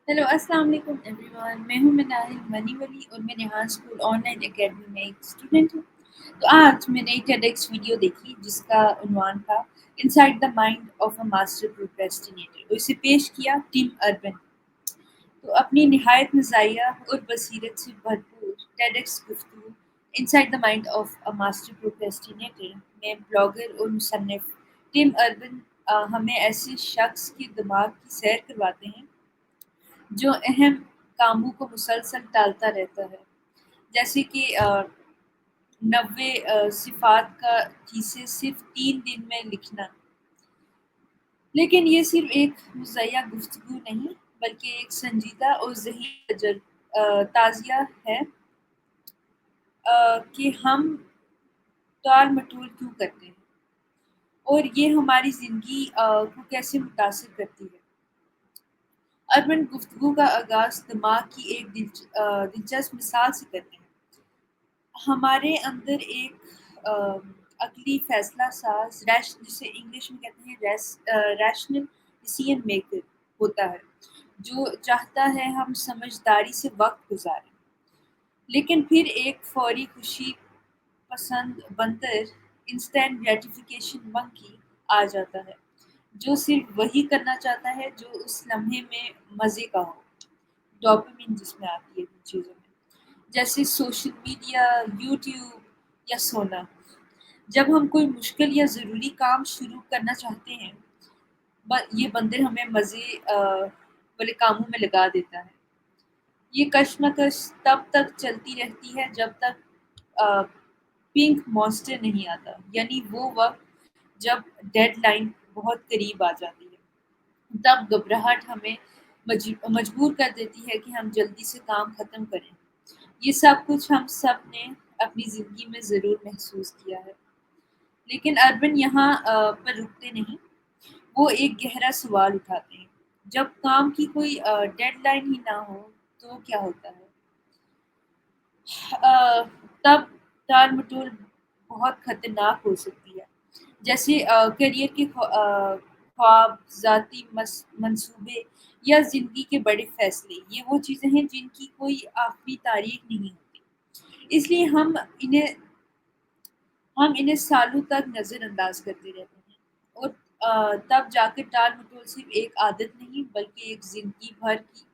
Hello अस्सलाम वालेकुम everyone. मैं हूं मनाहिल मनी वली और मैं नेहान स्कूल ऑनलाइन एकेडमी में एक स्टूडेंट हूं। तो आज मैंने एक TEDx वीडियो देखी जिसका उन्वान था inside the mind of a master procrastinator और इसे पेश किया टिम अर्बन। तो अपनी निहायत मज़ाहिया और बसीरत से भरपूर TEDx गुफ्तगू inside the mind of a master procrastinator में ब्लॉगर और मुसन्निफ टिम अर्बन हमें ऐसे शख्स के दिमाग की सैर करवाते हैं जो अहम कामों को मुसलसल टालता रहता है, जैसे कि 90 सिफ़ात का जिसे सिर्फ़ 3 दिन में लिखना। लेकिन ये सिर्फ़ एक मज़ाहिया गुफ्तगू नहीं, बल्कि एक संजीदा और ज़हीन ताज़िया है कि हम टाल-मटोल क्यों करते हैं और ये हमारी ज़िंदगी को कैसे मुतासिर करती है। अर्बन गुफ्तगू का आगाज़ दिमाग की एक दिलचस्प मिसाल से करते हैं। हमारे अंदर एक अ, अक़ली फ़ैसला साज़ जिसे इंग्लिश में कहते हैं रैशनल डिसीजन मेकर होता है, जो चाहता है हम समझदारी से वक़्त गुज़ारें। लेकिन फिर एक फ़ौरी खुशी पसंद बंदर इंस्टेंट ग्रैटिफिकेशन मंकी आ जाता है, जो सिर्फ़ वही करना चाहता है जो उस लम्हे में मज़े का हो। डोपामाइन जिसमें आती है इन चीज़ों में। जैसे सोशल मीडिया, यूट्यूब या सोना। जब हम कोई मुश्किल या ज़रूरी काम शुरू करना चाहते हैं, ये बंदर हमें मज़े वाले कामों में लगा देता है। ये कशमकश तब तक चलती रहती है जब तक अ, पिंक मॉन्स्टर नहीं आता, यानी वो वक़्त जब डेडलाइन बहुत करीब आ जाती है। तब घबराहट हमें मजबूर कर देती है कि हम जल्दी से काम ख़त्म करें। ये सब कुछ हम सब ने अपनी ज़िंदगी में ज़रूर महसूस किया है। लेकिन अर्बन यहाँ पर रुकते नहीं, वो एक गहरा सवाल उठाते हैं। जब काम की कोई डेडलाइन ही ना हो, तो क्या होता है? अ, तब टाल-मटोल बहुत खतरनाक हो सकती है। जैसे करियर के ख्वाब, ज़ाती मंसूबे या ज़िंदगी के बड़े फ़ैसले। ये वो चीज़ें हैं जिनकी कोई आखिरी तारीख नहीं होती। इसलिए हम इन्हें सालों तक नज़रअंदाज करते रहते हैं और तब जाकर टाल-मटोल सिर्फ़ एक आदत नहीं बल्कि एक ज़िंदगी भर की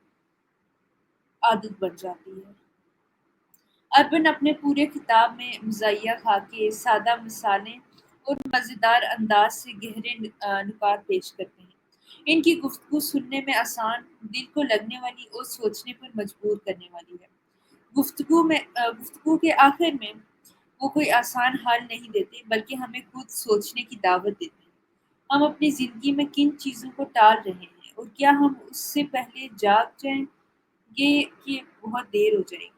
आदत बन जाती है। अर्बन अपने पूरे खिताब में मज़ाहिया खाके, सादा मिसालें और मज़ेदार अंदाज़ से गहरे नुकात पेश करते हैं। इनकी गुफ्तगू सुनने में आसान, दिल को लगने वाली और सोचने पर मजबूर करने वाली है। गुफ्तगू के आखिर में वो कोई आसान हल नहीं देते बल्कि हमें खुद सोचने की दावत देते हैं। हम अपनी ज़िंदगी में किन चीज़ों को टाल रहे हैं और क्या हम उससे पहले जाग जाएँगे कि बहुत देर हो जाएगी।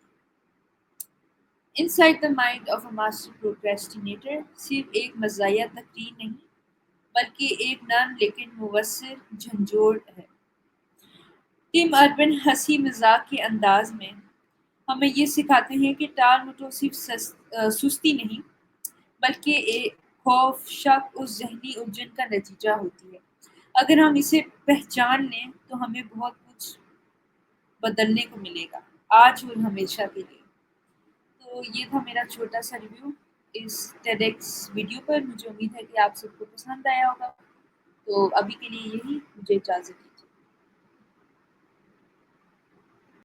Inside the mind of a master procrastinator सिर्फ एक मज़ाहिया तकरीर नहीं, बल्कि एक नर्म लेकिन मुवस्सिर झंझोड़ है। टिम अर्बन हँसी मज़ाक के अंदाज में हमें ये सिखाते हैं कि टाल-मटोल सिर्फ सुस्ती नहीं, बल्कि एक खौफ, शक और ज़हनी उलझन का नतीजा होती है। अगर हम इसे पहचान लें, तो हमें बहुत कुछ बदलने को मिलेगा, आज और हमेशा के लिए। तो ये था मेरा छोटा-सा रिव्यू इस TEDx वीडियो पर। मुझे उम्मीद है कि आप सबको पसंद आया होगा। तो अभी के लिए यही, मुझे इजाज़त दीजिए।